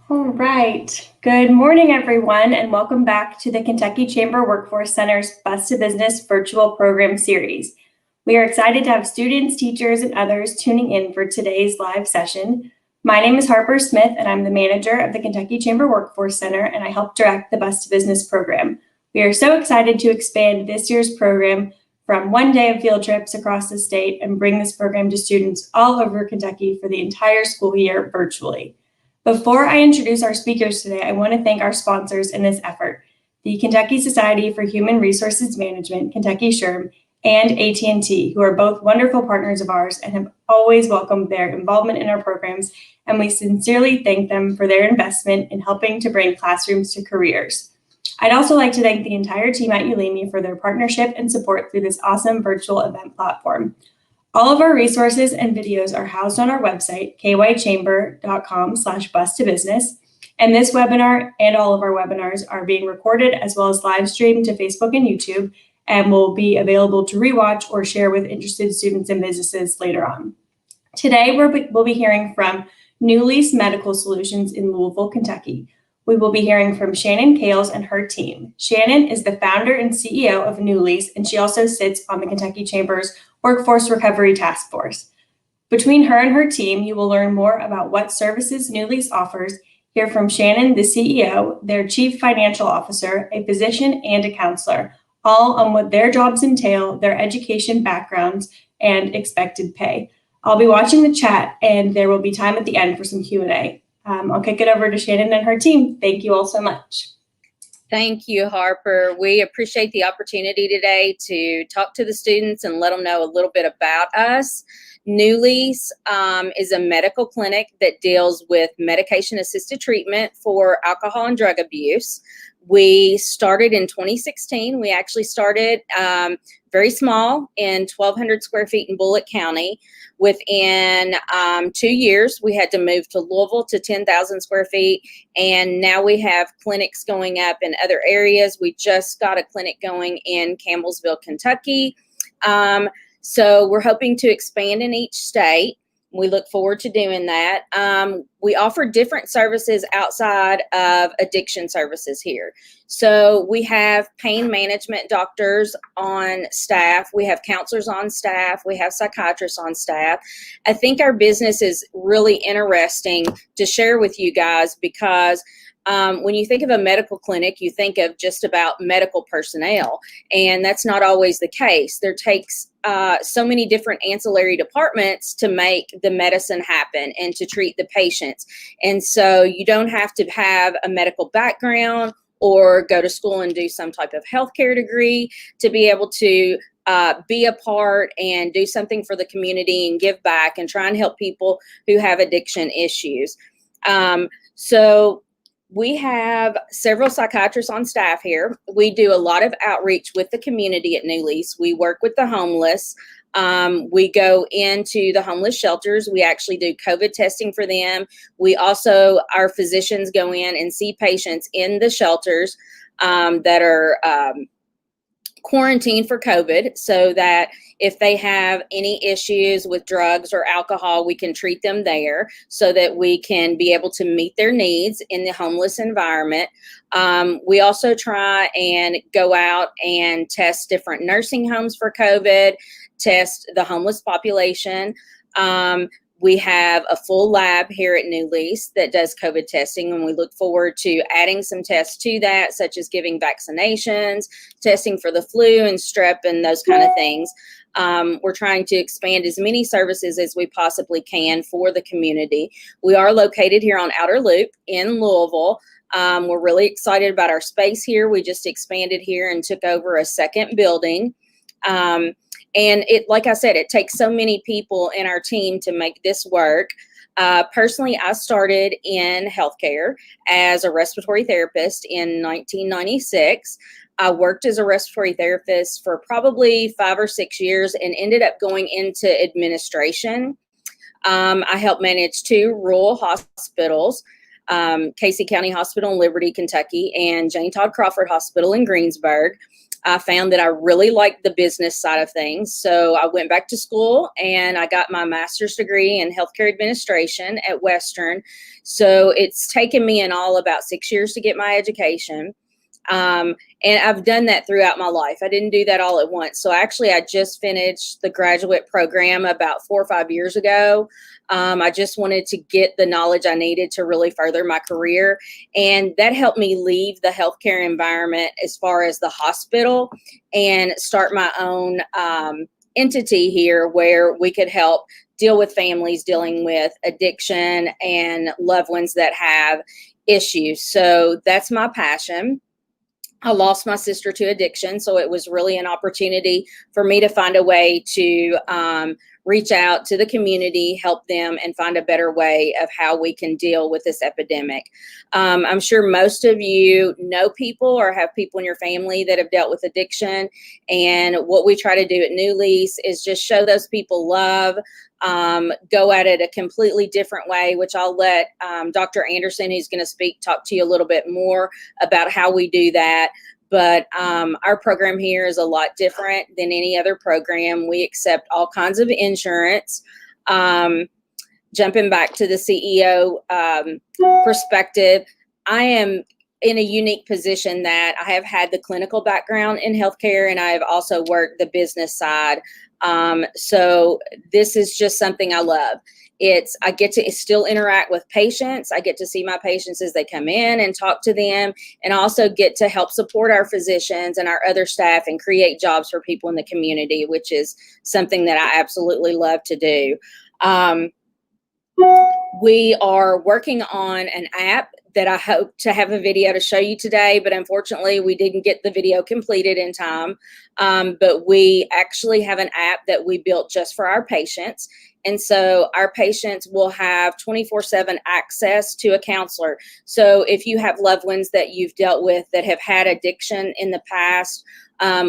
All right. Good morning, everyone, and welcome back to the Kentucky Chamber Workforce Center's Bus to Business virtual program series. We are excited to have students, teachers, and others tuning in for today's live session. My name is Harper Smith, and I'm the manager of the Kentucky Chamber Workforce Center, and I help direct the Bus to Business program. We are so excited to expand this year's program from one day of field trips across the state and bring this program to students all over Kentucky for the entire school year virtually. Before I introduce our speakers today, I want to thank our sponsors in this effort, the Kentucky Society for Human Resources Management, Kentucky SHRM, and AT&T, who are both wonderful partners of ours and have always welcomed their involvement in our programs, and we sincerely thank them for their investment in helping to bring classrooms to careers. I'd also like to thank the entire team at ULEME for their partnership and support through this awesome virtual event platform. All of our resources and videos are housed on our website, kychamber.com/bus2business. And this webinar and all of our webinars are being recorded as well as live streamed to Facebook and YouTube and will be available to rewatch or share with interested students and businesses later on. Today, we'll be hearing from NuLease Medical Solutions in Louisville, Kentucky. We will be hearing from Shannon Kales and her team. Shannon is the founder and CEO of NuLease, and she also sits on the Kentucky Chamber's Workforce Recovery Task Force. Between her and her team, you will learn more about what services NuLease offers, hear from Shannon, the CEO, their chief financial officer, a physician, and a counselor, all on what their jobs entail, their education backgrounds, and expected pay. I'll be watching the chat, and there will be time at the end for some Q&A. I'll kick it over to Shannon and her team. Thank you all so much. Thank you, Harper. We appreciate the opportunity today to talk to the students and let them know a little bit about us. NuLease is a medical clinic that deals with medication-assisted treatment for alcohol and drug abuse. We started in 2016. We actually started very small in 1,200 square feet in Bullitt County. Within 2 years, we had to move to Louisville to 10,000 square feet, and now we have clinics going up in other areas. We just got a clinic going in Campbellsville, Kentucky. So we're hoping to expand in each state. We look forward to doing that. We offer different services outside of addiction services here. So we have pain management doctors on staff. We have counselors on staff. We have psychiatrists on staff. I think our business is really interesting to share with you guys because when you think of a medical clinic, you think of just about medical personnel, and that's not always the case. There takes so many different ancillary departments to make the medicine happen and to treat the patients. And so you don't have to have a medical background or go to school and do some type of healthcare degree to be able to be a part and do something for the community and give back and try and help people who have addiction issues. So we have several psychiatrists on staff here. We do a lot of outreach with the community at NuLease. We work with the homeless. We go into the homeless shelters. We actually do COVID testing for them. We also, our physicians go in and see patients in the shelters that are quarantined for COVID, so that if they have any issues with drugs or alcohol, we can treat them there so that we can be able to meet their needs in the homeless environment. We also try and go out and test different nursing homes for COVID, test the homeless population. We have a full lab here at NuLease that does COVID testing, and we look forward to adding some tests to that, such as giving vaccinations, testing for the flu and strep and those kind of things. We're trying to expand as many services as we possibly can for the community. We are located here on Outer Loop in Louisville. We're really excited about our space here. We just expanded here and took over a second building. And it, like I said, it takes so many people in our team to make this work. Personally, I started in healthcare as a respiratory therapist in 1996. I worked as a respiratory therapist for probably 5 or 6 years and ended up going into administration. I helped manage 2 rural hospitals. Casey County Hospital in Liberty, Kentucky, and Jane Todd Crawford Hospital in Greensburg. I found that I really liked the business side of things. So I went back to school and I got my master's degree in healthcare administration at Western. So it's taken me in all about 6 years to get my education. And I've done that throughout my life. I didn't do that all at once. So actually, I just finished the graduate program about 4 or 5 years ago. I just wanted to get the knowledge I needed to really further my career. And that helped me leave the healthcare environment as far as the hospital and start my own entity here where we could help deal with families dealing with addiction and loved ones that have issues. So that's my passion. I lost my sister to addiction, so it was really an opportunity for me to find a way to reach out to the community, help them, and find a better way of how we can deal with this epidemic. I'm sure most of you know people or have people in your family that have dealt with addiction, and what we try to do at NuLease is just show those people love, go at it a completely different way, which I'll let Dr. Anderson, who's going to speak, talk to you a little bit more about how we do that. But our program here is a lot different than any other program. We accept all kinds of insurance. Jumping back to the CEO perspective, I am in a unique position that I have had the clinical background in healthcare, and I have also worked the business side. So this is just something I love. I get to still interact with patients. I get to see my patients as they come in and talk to them, and also get to help support our physicians and our other staff and create jobs for people in the community, which is something that I absolutely love to do. We are working on an app that I hope to have a video to show you today, but unfortunately we didn't get the video completed in time. But we actually have an app that we built just for our patients. And so our patients will have 24/7 access to a counselor. So if you have loved ones that you've dealt with that have had addiction in the past,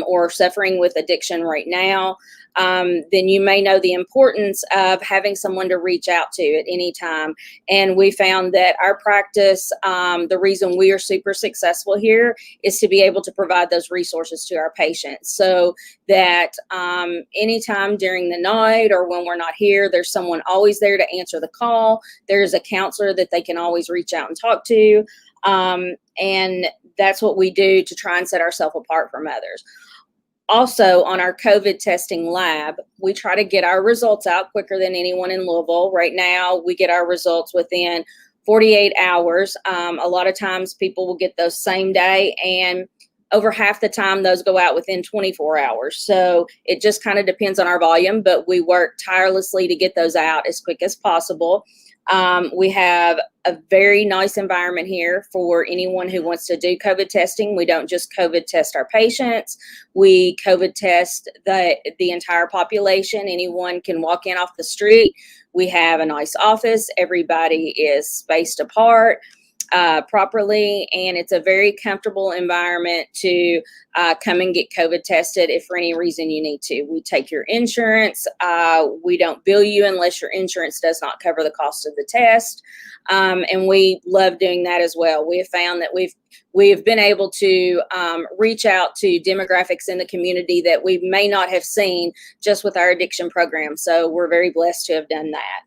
or suffering with addiction right now, then you may know the importance of having someone to reach out to at any time. And we found that our practice, the reason we are super successful here is to be able to provide those resources to our patients, so that anytime during the night or when we're not here, there's someone always there to answer the call. There's a counselor that they can always reach out and talk to. And that's what we do to try and set ourselves apart from others. Also, on our COVID testing lab, we try to get our results out quicker than anyone in Louisville. Right now, we get our results within 48 hours. A lot of times people will get those same day, and over half the time those go out within 24 hours. So it just kind of depends on our volume, but we work tirelessly to get those out as quick as possible. We have a very nice environment here for anyone who wants to do COVID testing. We don't just COVID test our patients. We COVID test the entire population. Anyone can walk in off the street. We have a nice office. Everybody is spaced apart properly, and it's a very comfortable environment to come and get COVID tested if for any reason you need to. We take your insurance. We don't bill you unless your insurance does not cover the cost of the test, and we love doing that as well. We have found that we have been able to reach out to demographics in the community that we may not have seen just with our addiction program. So we're very blessed to have done that.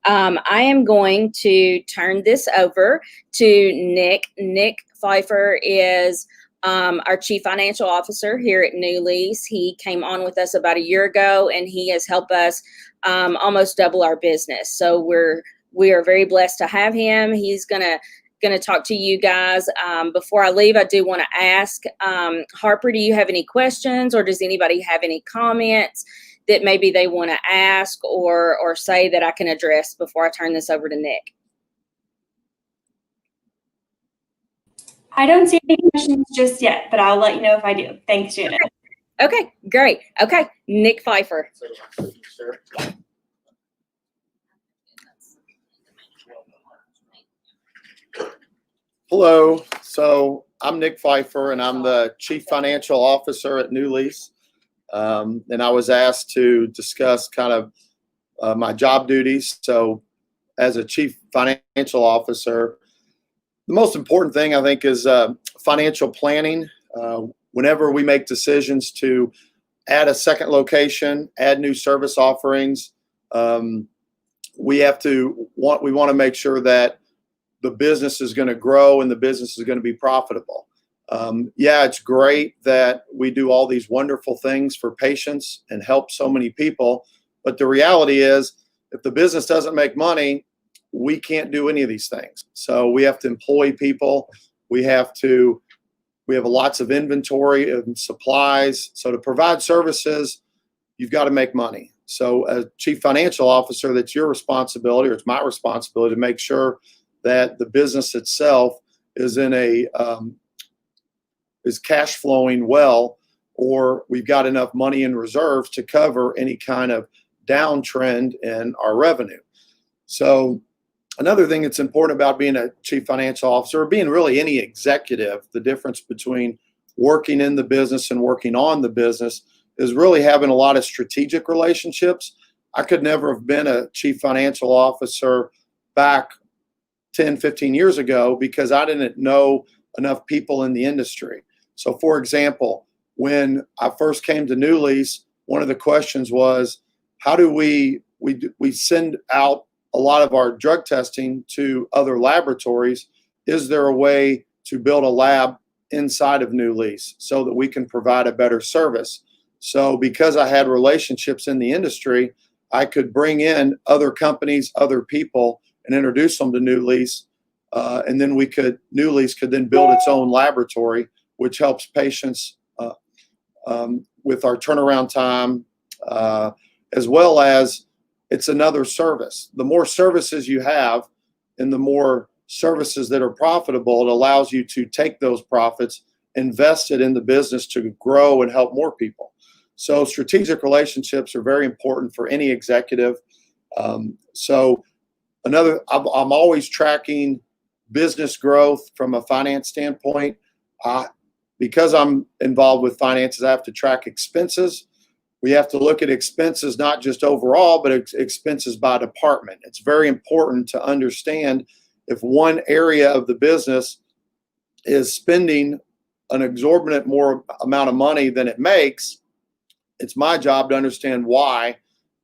I am going to turn this over to Nick. Nick Pfeiffer is our Chief Financial Officer here at NuLease. He came on with us about a year ago, and he has helped us almost double our business. So we are very blessed to have him. He's gonna talk to you guys. Before I leave, I do want to ask, Harper, do you have any questions, or does anybody have any comments that maybe they want to ask or say that I can address before I turn this over to Nick? I don't see any questions just yet, but I'll let you know if I do. Thanks, Janet. Okay, great. Okay, Nick Pfeiffer. Hello. So I'm Nick Pfeiffer, and I'm the Chief Financial Officer at NuLease. And I was asked to discuss kind of my job duties. So as a Chief Financial Officer, The most important thing, I think, is financial planning. Whenever we make decisions to add a second location, add new service offerings, we want to make sure that the business is going to grow and the business is going to be profitable. Yeah, it's great that we do all these wonderful things for patients and help so many people, but the reality is, if the business doesn't make money, we can't do any of these things. So we have to employ people. We have lots of inventory and supplies. So to provide services, you've got to make money. So as Chief Financial Officer, that's your responsibility, or it's my responsibility to make sure that the business itself is is cash flowing well, or we've got enough money in reserves to cover any kind of downtrend in our revenue. So another thing that's important about being a chief financial officer, or being really any executive, the difference between working in the business and working on the business, is really having a lot of strategic relationships. I could never have been a chief financial officer back 10, 15 years ago because I didn't know enough people in the industry. So for example, when I first came to NuLease, one of the questions was, how do we send out a lot of our drug testing to other laboratories? Is there a way to build a lab inside of NuLease so that we can provide a better service? So because I had relationships in the industry, I could bring in other companies, other people, and introduce them to NuLease. And then NuLease could then build its own laboratory, which helps patients with our turnaround time, as well as it's another service. The more services you have and the more services that are profitable, it allows you to take those profits, invest it in the business to grow and help more people. So strategic relationships are very important for any executive. I'm always tracking business growth from a finance standpoint. Because I'm involved with finances, I have to track expenses. We have to look at expenses, not just overall, but expenses by department. It's very important to understand if one area of the business is spending an exorbitant more amount of money than it makes. It's my job to understand why,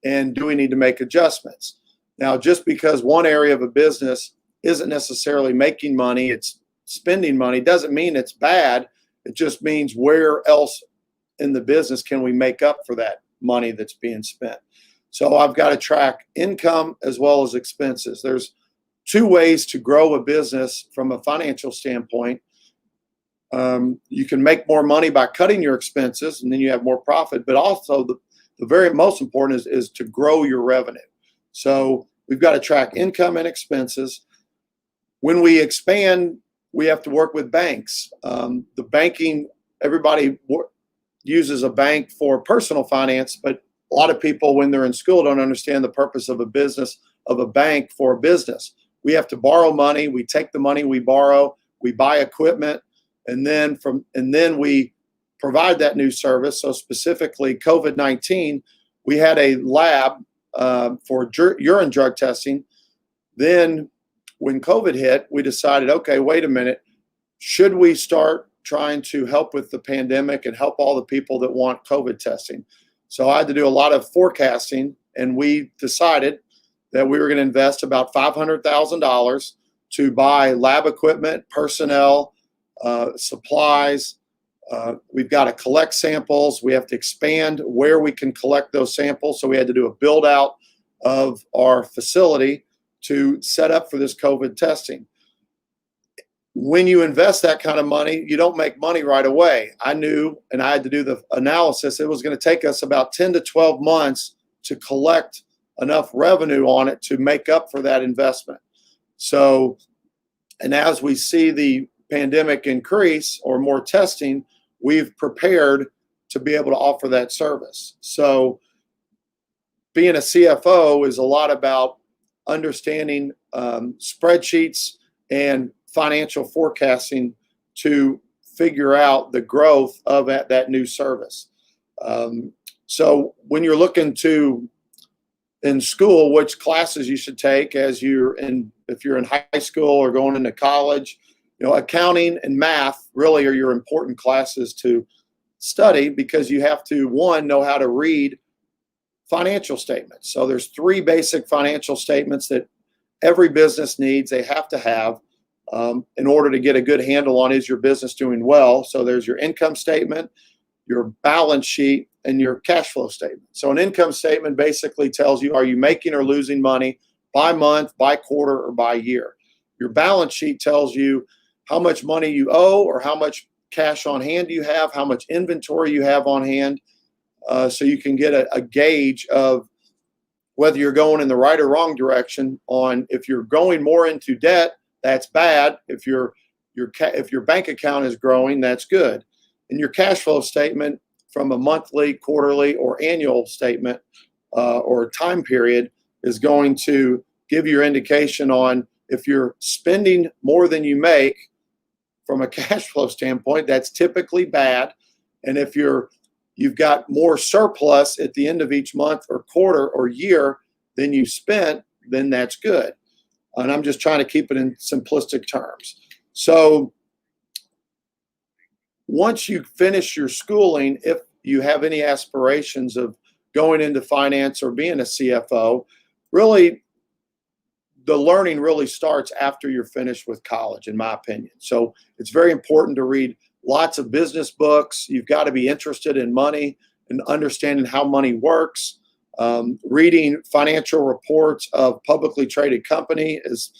and do we need to make adjustments? Now, just because one area of a business isn't necessarily making money, it's spending money, doesn't mean it's bad. It just means where else in the business can we make up for that money that's being spent? So I've got to track income as well as expenses. There's two ways to grow a business from a financial standpoint. You can make more money by cutting your expenses, and then you have more profit. But also the very most important is to grow your revenue. So we've got to track income and expenses. When we expand, we have to work with banks. The banking, everybody uses a bank for personal finance, but a lot of people, when they're in school, don't understand the purpose of a bank for a business. We have to borrow money. We take the money we borrow, we buy equipment, and then we provide that new service. So specifically COVID-19, we had a lab for urine drug testing. Then when COVID hit, we decided, okay, wait a minute, should we start trying to help with the pandemic and help all the people that want COVID testing? So I had to do a lot of forecasting, and we decided that we were going to invest about $500,000 to buy lab equipment, personnel, supplies. We've got to collect samples. We have to expand where we can collect those samples. So we had to do a build out of our facility to set up for this COVID testing. When you invest that kind of money, you don't make money right away. I knew, and I had to do the analysis, it was going to take us about 10 to 12 months to collect enough revenue on it to make up for that investment. So, and as we see the pandemic increase or more testing, we've prepared to be able to offer that service. So being a CFO is a lot about understanding spreadsheets and financial forecasting to figure out the growth of that new service. So when you're looking in school, which classes you should take if you're in high school or going into college, accounting and math really are your important classes to study, because you have to, one, know how to read financial statements. So there's 3 basic financial statements that every business needs. They have to have in order to get a good handle on, is your business doing well? So there's your income statement, your balance sheet, and your cash flow statement. So an income statement basically tells you, are you making or losing money by month, by quarter, or by year? Your balance sheet tells you how much money you owe, or how much cash on hand you have, how much inventory you have on hand, so you can get a gauge of whether you're going in the right or wrong direction. On if you're going more into debt, that's bad. If your bank account is growing, that's good. And your cash flow statement, from a monthly, quarterly, or annual statement or time period, is going to give you your indication on if you're spending more than you make. From a cash flow standpoint, that's typically bad. And if you've got more surplus at the end of each month or quarter or year than you spent, then that's good. And I'm just trying to keep it in simplistic terms. So once you finish your schooling, if you have any aspirations of going into finance or being a CFO, really the learning really starts after you're finished with college, in my opinion. So it's very important to read lots of business books. You've got to be interested in money and understanding how money works. Reading financial reports of publicly traded company is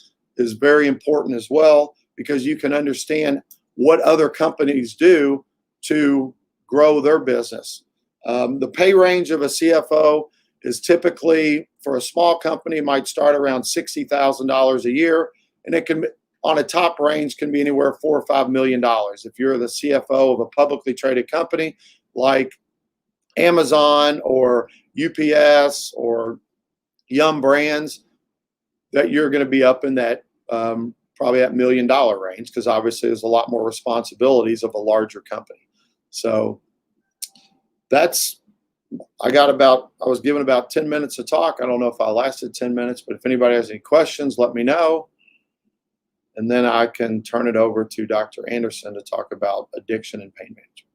very important as well, because you can understand what other companies do to grow their business. The pay range of a CFO is typically, for a small company, might start around $60,000 a year, and it can, on a top range, can be anywhere $4 or $5 million. If you're the CFO of a publicly traded company like Amazon or UPS or Yum Brands, that you're going to be up in that probably that $1 million range, because obviously there's a lot more responsibilities of a larger company. So I was given about 10 minutes to talk. I don't know if I lasted 10 minutes, but if anybody has any questions, let me know. And then I can turn it over to Dr. Anderson to talk about addiction and pain management.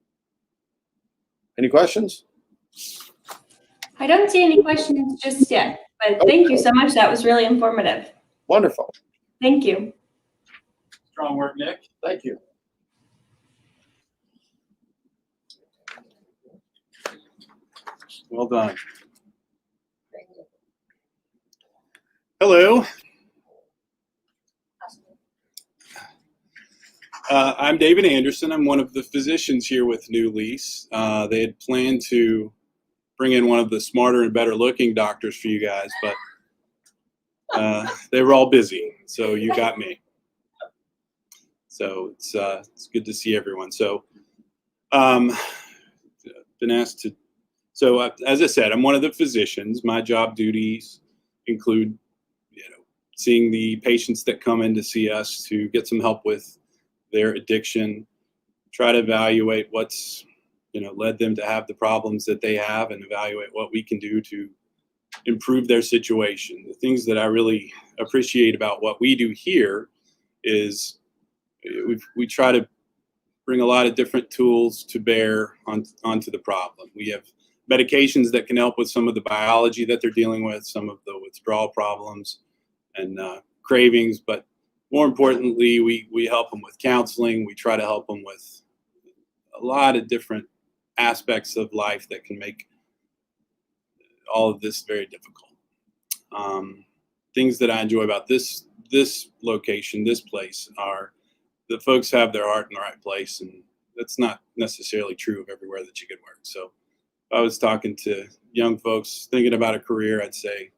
Any questions? I don't see any questions just yet, but thank you so much. That was really informative. Wonderful. Thank you. Strong work, Nick. Thank you. Well done. Hello. I'm David Anderson. I'm one of the physicians here with NuLease. They had planned to bring in one of the smarter and better looking doctors for you guys, but they were all busy, so you got me. So it's good to see everyone. So been asked to. So as I said, I'm one of the physicians. My job duties include, seeing the patients that come in to see us to get some help with their addiction, try to evaluate what's, led them to have the problems that they have, and evaluate what we can do to improve their situation. The things that I really appreciate about what we do here is we try to bring a lot of different tools to bear onto the problem. We have medications that can help with some of the biology that they're dealing with, some of the withdrawal problems and cravings, but more importantly, we help them with counseling. We try to help them with a lot of different aspects of life that can make all of this very difficult. Things that I enjoy about this location, this place, are the folks have their heart in the right place, and that's not necessarily true of everywhere that you could work. So if I was talking to young folks thinking about a career, I'd say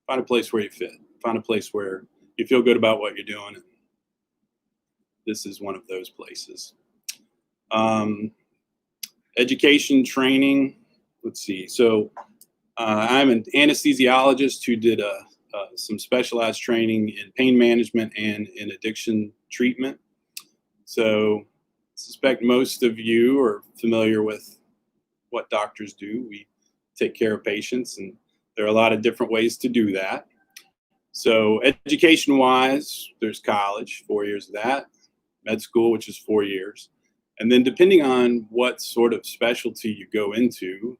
find a place where you fit, find a place where you feel good about what you're doing. And this is one of those places. Education, training, let's see. So I'm an anesthesiologist who did some specialized training in pain management and in addiction treatment. So I suspect most of you are familiar with what doctors do. We take care of patients, and there are a lot of different ways to do that. So education-wise, there's college, 4 years of that, med school, which is 4 years. And then depending on what sort of specialty you go into,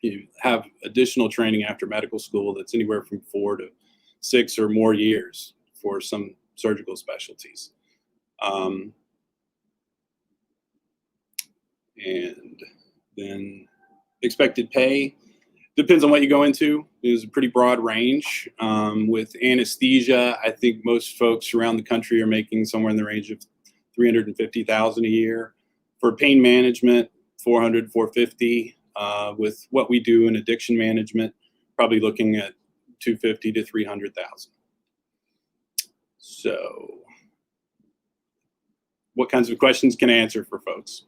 you have additional training after medical school that's anywhere from 4 to 6 or more years for some surgical specialties. And then expected pay depends on what you go into. There's a pretty broad range. With anesthesia, I think most folks around the country are making somewhere in the range of $350,000 a year. For pain management, $400, $450. With what we do in addiction management, probably looking at $250,000 to $300,000. So, what kinds of questions can I answer for folks?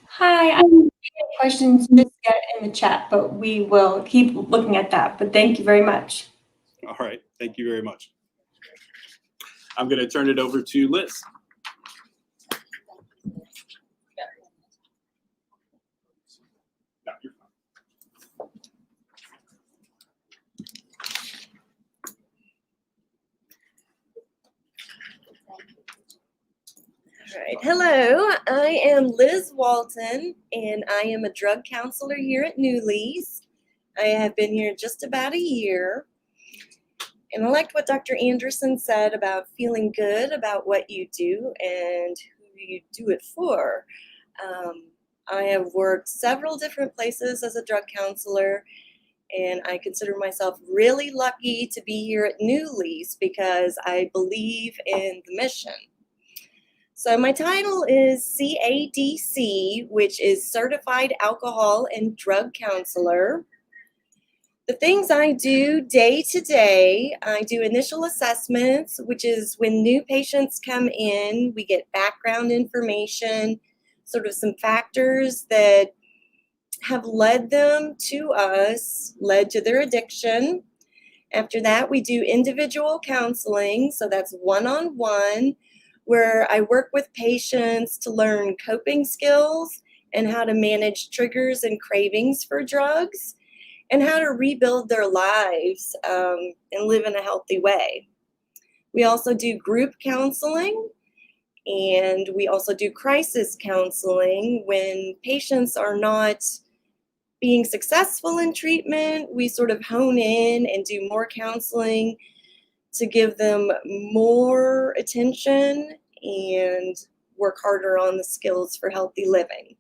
Hi, I have questions just get in the chat, but we will keep looking at that. But thank you very much. All right, thank you very much. I'm going to turn it over to Liz. No, you're fine. All right. Hello, I am Liz Walton, and I am a drug counselor here at NuLease. I have been here just about a year, and I liked what Dr. Anderson said about feeling good about what you do and who you do it for. I have worked several different places as a drug counselor, and I consider myself really lucky to be here at NuLease because I believe in the mission. So my title is CADC, which is Certified Alcohol and Drug Counselor. The things I do day to day, I do initial assessments, which is when new patients come in, we get background information, sort of some factors that have led them to us, led to their addiction. After that, we do individual counseling, so that's one-on-one, where I work with patients to learn coping skills and how to manage triggers and cravings for drugs and how to rebuild their lives and live in a healthy way. We also do group counseling, and we also do crisis counseling when patients are not being successful in treatment. We sort of hone in and do more counseling to give them more attention and work harder on the skills for healthy living.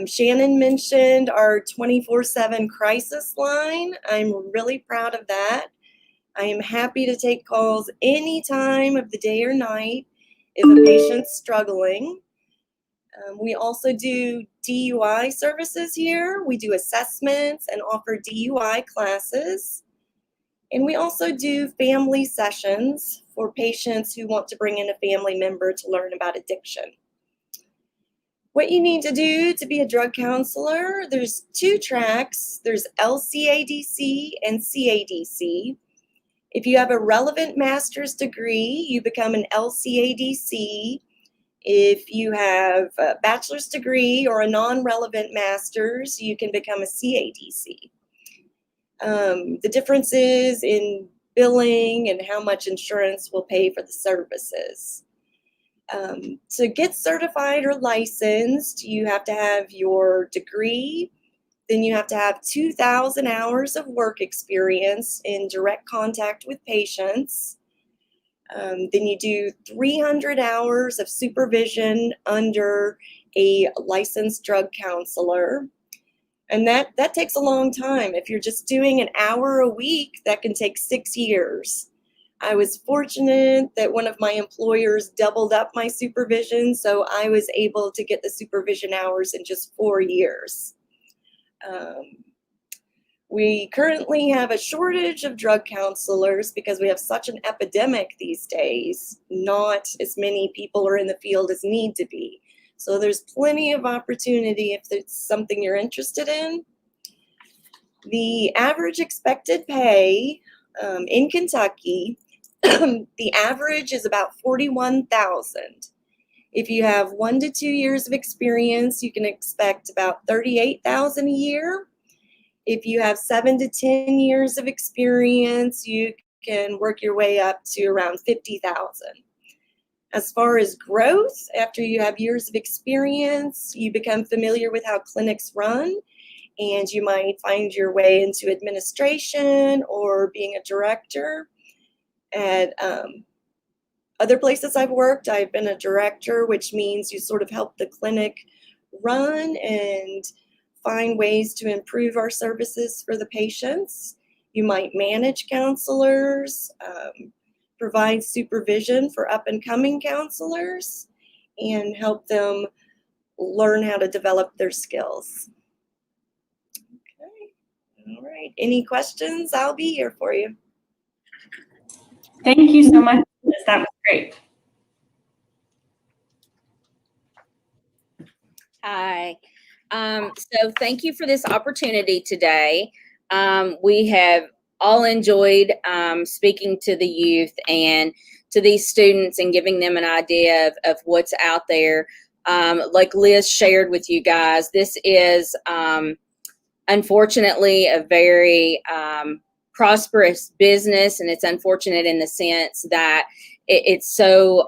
Shannon mentioned our 24/7 crisis line. I'm really proud of that. I am happy to take calls any time of the day or night if a patient's struggling. We also do DUI services here. We do assessments and offer DUI classes. And we also do family sessions for patients who want to bring in a family member to learn about addiction. What you need to do to be a drug counselor, there's 2 tracks. There's LCADC and CADC. If you have a relevant master's degree, you become an LCADC. If you have a bachelor's degree or a non-relevant master's, you can become a CADC. The differences in billing and how much insurance will pay for the services. To get certified or licensed, you have to have your degree, then you have to have 2,000 hours of work experience in direct contact with patients. Then you do 300 hours of supervision under a licensed drug counselor. And that takes a long time. If you're just doing an hour a week, that can take 6 years. I was fortunate that one of my employers doubled up my supervision, so I was able to get the supervision hours in just 4 years. We currently have a shortage of drug counselors because we have such an epidemic these days. Not as many people are in the field as need to be. So there's plenty of opportunity if it's something you're interested in. The average expected pay in Kentucky, the average is about $41,000. If you have 1 to 2 years of experience, you can expect about $38,000 a year. If you have 7 to 10 years of experience, you can work your way up to around 50,000. As far as growth, after you have years of experience, you become familiar with how clinics run, and you might find your way into administration or being a director. At other places I've worked, I've been a director, which means you sort of help the clinic run and find ways to improve our services for the patients. You might manage counselors, provide supervision for up-and-coming counselors, and help them learn how to develop their skills. Okay, all right. Any questions? I'll be here for you. Thank you so much. That was great. Hi. So thank you for this opportunity today. We have all enjoyed speaking to the youth and to these students and giving them an idea of what's out there. Like Liz shared with you guys, this is unfortunately a very prosperous business, and it's unfortunate in the sense that it's so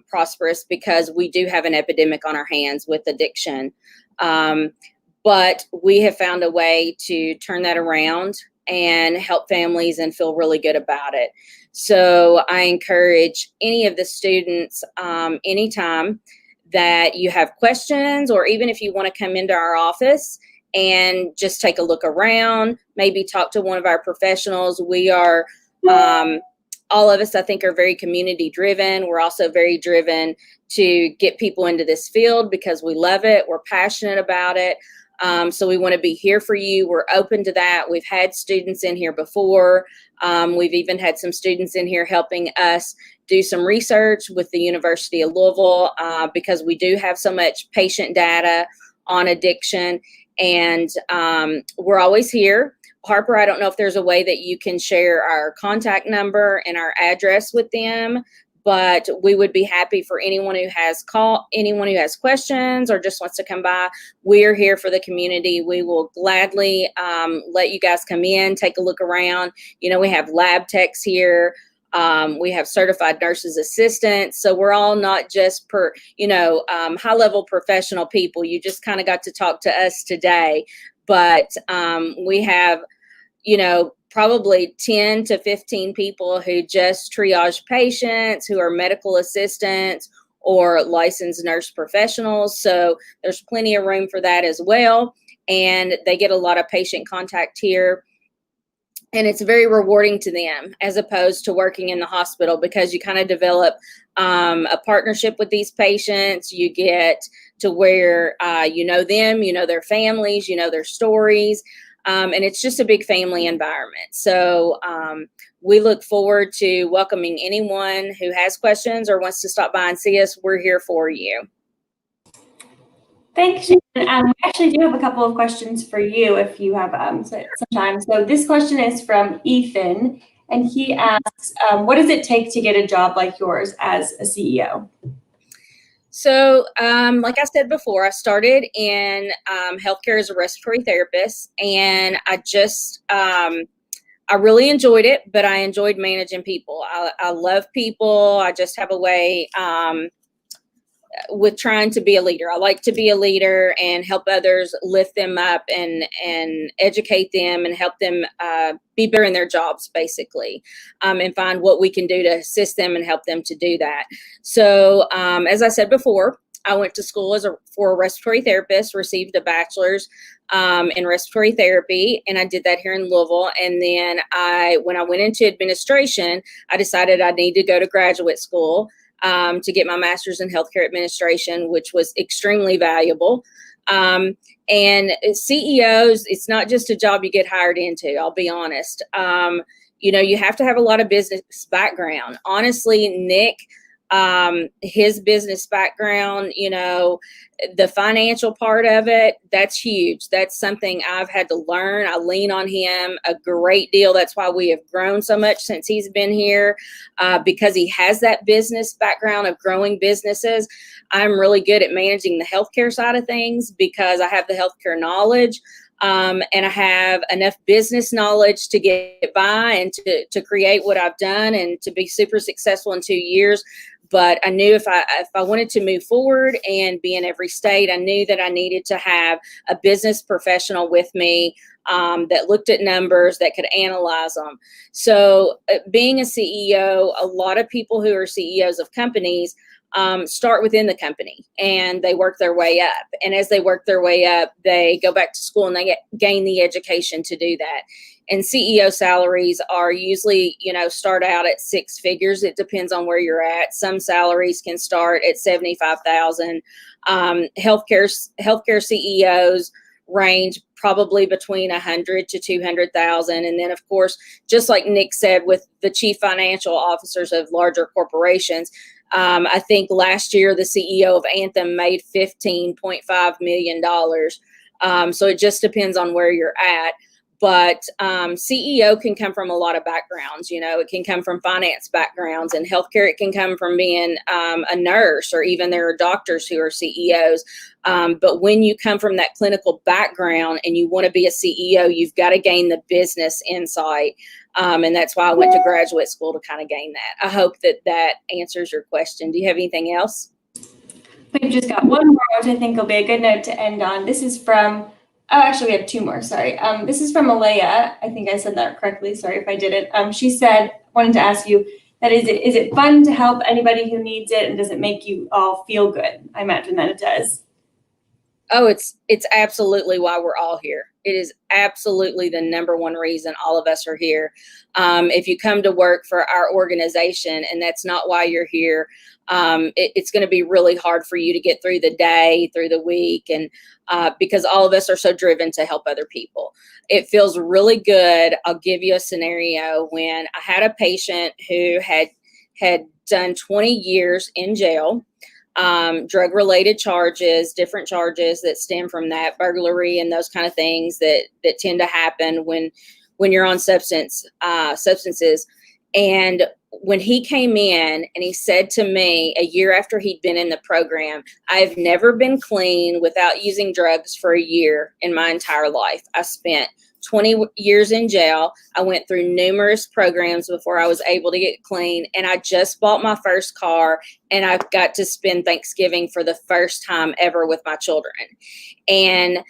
prosperous because we do have an epidemic on our hands with addiction. But we have found a way to turn that around and help families and feel really good about it. So I encourage any of the students, anytime that you have questions, or even if you want to come into our office and just take a look around, maybe talk to one of our professionals. We are, all of us, I think, are very community driven. We're also very driven to get people into this field because we love it. We're passionate about it. So we want to be here for you. We're open to that. We've had students in here before. We've even had some students in here helping us do some research with the University of Louisville because we do have so much patient data on addiction. And we're always here. Harper, I don't know if there's a way that you can share our contact number and our address with them, but we would be happy for anyone who has anyone who has questions or just wants to come by. We're here for the community. We will gladly let you guys come in, take a look around. You know, we have lab techs here. We have certified nurses assistants. So we're all not just high level professional people. You just kind of got to talk to us today, but we have, probably 10 to 15 people who just triage patients, who are medical assistants or licensed nurse professionals. So there's plenty of room for that as well. And they get a lot of patient contact here. And it's very rewarding to them as opposed to working in the hospital, because you kind of develop a partnership with these patients. You get to where you know them, you know their families, you know their stories. And it's just a big family environment. So we look forward to welcoming anyone who has questions or wants to stop by and see us. We're here for you. Thanks, Shannon. We actually do have a couple of questions for you if you have some time. So this question is from Ethan, and he asks, what does it take to get a job like yours as a CEO? So, like I said before, I started in healthcare as a respiratory therapist, and I really enjoyed it, but I enjoyed managing people. I love people. I just have a way with trying to be a leader. I like to be a leader and help others, lift them up and educate them and help them be better in their jobs, basically, and find what we can do to assist them and help them to do that. So as I said before, I went to school for a respiratory therapist, received a bachelor's in respiratory therapy, and I did that here in Louisville. And then when I went into administration, I decided I need to go to graduate school to get my master's in healthcare administration, which was extremely valuable. And CEOs, it's not just a job you get hired into, I'll be honest. You have to have a lot of business background. Honestly, Nick, his business background, the financial part of it, that's huge. That's something I've had to learn. I lean on him a great deal. That's why we have grown so much since he's been here, because he has that business background of growing businesses. I'm really good at managing the healthcare side of things because I have the healthcare knowledge. And I have enough business knowledge to get by and to create what I've done and to be super successful in 2 years. But I knew if I wanted to move forward and be in every state, I knew that I needed to have a business professional with me that looked at numbers, that could analyze them. So being a CEO, a lot of people who are CEOs of companies start within the company and they work their way up. And as they work their way up, they go back to school and they gain the education to do that. And CEO salaries are usually, start out at 6 figures. It depends on where you're at. Some salaries can start at $75,000. Healthcare CEOs range probably between 100 to 200,000. And then, of course, just like Nick said, with the chief financial officers of larger corporations, I think last year the CEO of Anthem made $15.5 million. So it just depends on where you're at. But CEO can come from a lot of backgrounds. It can come from finance backgrounds, and healthcare, it can come from being a nurse, or even there are doctors who are CEOs. But when you come from that clinical background and you want to be a CEO, you've got to gain the business insight. And that's why I went to graduate school, to kind of gain that. I hope that answers your question. Do you have anything else? We've just got one more, which I think will be a good note to end on. This is from, actually we have 2 more, sorry. This is from Alea. I think I said that correctly. Sorry if I didn't. She said, wanted to ask you, that is it fun to help anybody who needs it, and does it make you all feel good? I imagine that it does. Oh, it's absolutely why we're all here. It is absolutely the number one reason all of us are here. If you come to work for our organization and that's not why you're here, it's going to be really hard for you to get through the day, through the week, and because all of us are so driven to help other people. It feels really good. I'll give you a scenario. When I had a patient who had done 20 years in jail, drug-related charges, different charges that stem from that, burglary and those kind of things that tend to happen when you're on substances. And when he came in and he said to me a year after he'd been in the program, I've never been clean without using drugs for a year in my entire life. I spent 20 years in jail. I went through numerous programs before I was able to get clean. And I just bought my first car, and I got to spend Thanksgiving for the first time ever with my children. And,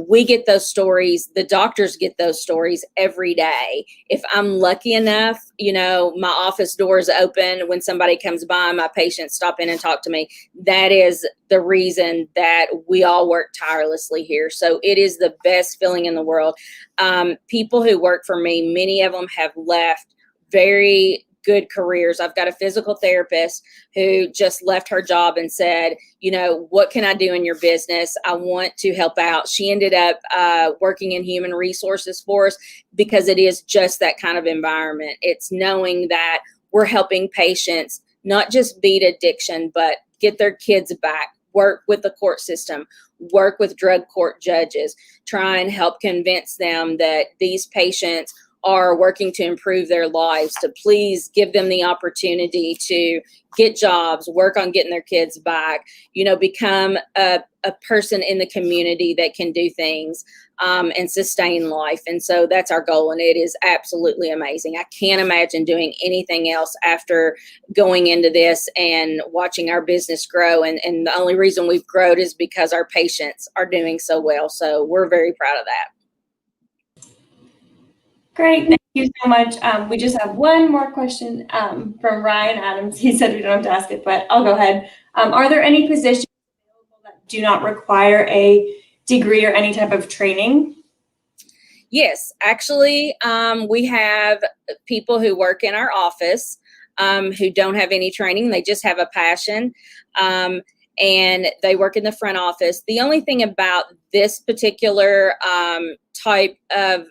we get those stories. The doctors get those stories every day. If I'm lucky enough, my office door is open when somebody comes by, my patients stop in and talk to me. That is the reason that we all work tirelessly here. So it is the best feeling in the world. People who work for me, many of them have left very good careers. I've got a physical therapist who just left her job and said, what can I do in your business? I want to help out. She ended up working in human resources for us because it is just that kind of environment. It's knowing that we're helping patients not just beat addiction, but get their kids back, work with the court system, work with drug court judges, try and help convince them that these patients are working to improve their lives, to please give them the opportunity to get jobs, work on getting their kids back, become a person in the community that can do things and sustain life. And so that's our goal. And it is absolutely amazing. I can't imagine doing anything else after going into this and watching our business grow. And the only reason we've grown is because our patients are doing so well. So we're very proud of that. Great, thank you so much. We just have one more question from Ryan Adams. He said we don't have to ask it, but I'll go ahead. Are there any positions available that do not require a degree or any type of training? Yes, actually, we have people who work in our office who don't have any training. They just have a passion. And they work in the front office. The only thing about this particular type of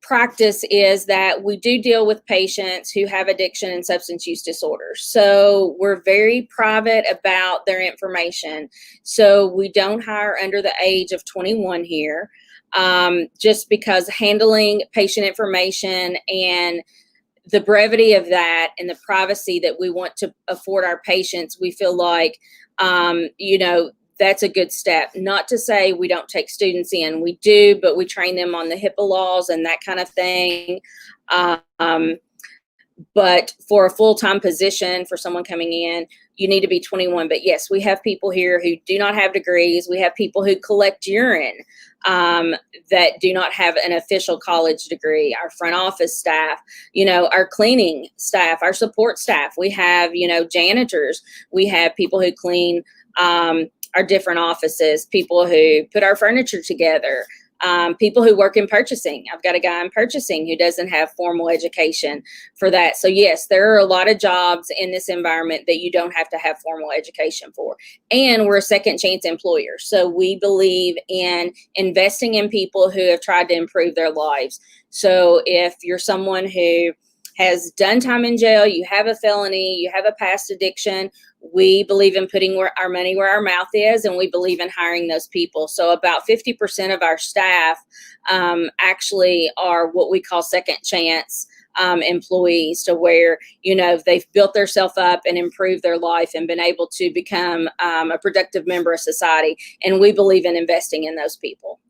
practice is that we do deal with patients who have addiction and substance use disorders. So we're very private about their information. So we don't hire under the age of 21 here, just because handling patient information and the brevity of that and the privacy that we want to afford our patients, we feel like, that's a good step. Not to say we don't take students in, we do, but we train them on the HIPAA laws and that kind of thing. But for a full-time position, for someone coming in, you need to be 21. But yes, we have people here who do not have degrees. We have people who collect urine that do not have an official college degree. Our front office staff, our cleaning staff, our support staff. We have, janitors. We have people who clean our different offices, people who put our furniture together. People who work in purchasing. I've got a guy in purchasing who doesn't have formal education for that. So yes, there are a lot of jobs in this environment that you don't have to have formal education for. And we're a second chance employer. So we believe in investing in people who have tried to improve their lives. So if you're someone who has done time in jail, you have a felony, you have a past addiction, we believe in putting our money where our mouth is, and we believe in hiring those people. So about 50% of our staff actually are what we call second chance employees, to where, they've built themselves up and improved their life and been able to become a productive member of society. And we believe in investing in those people.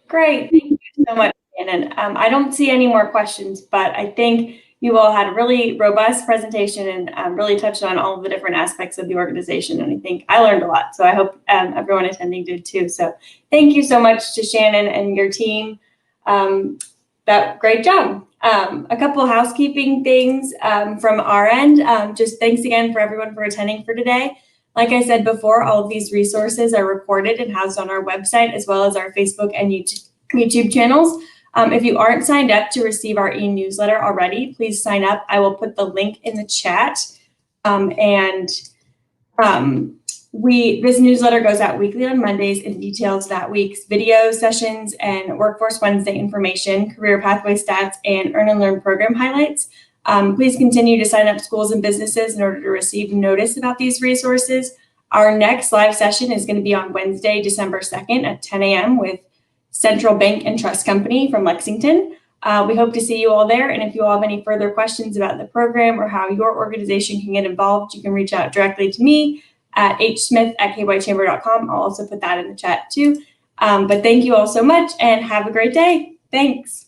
Great. Thank you so much, Shannon. I don't see any more questions, but I think you all had a really robust presentation and really touched on all of the different aspects of the organization. And I think I learned a lot. So I hope everyone attending did too. So thank you so much to Shannon and your team. Great job. A couple of housekeeping things from our end. Just thanks again for everyone for attending for today. Like I said before, all of these resources are recorded and housed on our website, as well as our Facebook and YouTube channels. If you aren't signed up to receive our e-newsletter already, please sign up. I will put the link in the chat. This newsletter goes out weekly on Mondays and details that week's video sessions and Workforce Wednesday information, career pathway stats, and Earn and Learn program highlights. Please continue to sign up schools and businesses in order to receive notice about these resources. Our next live session is going to be on Wednesday, December 2nd at 10 a.m. with Central Bank and Trust Company from Lexington. We hope to see you all there. And if you all have any further questions about the program or how your organization can get involved, you can reach out directly to me at hsmith@kychamber.com. I'll also put that in the chat too. But thank you all so much and have a great day. Thanks.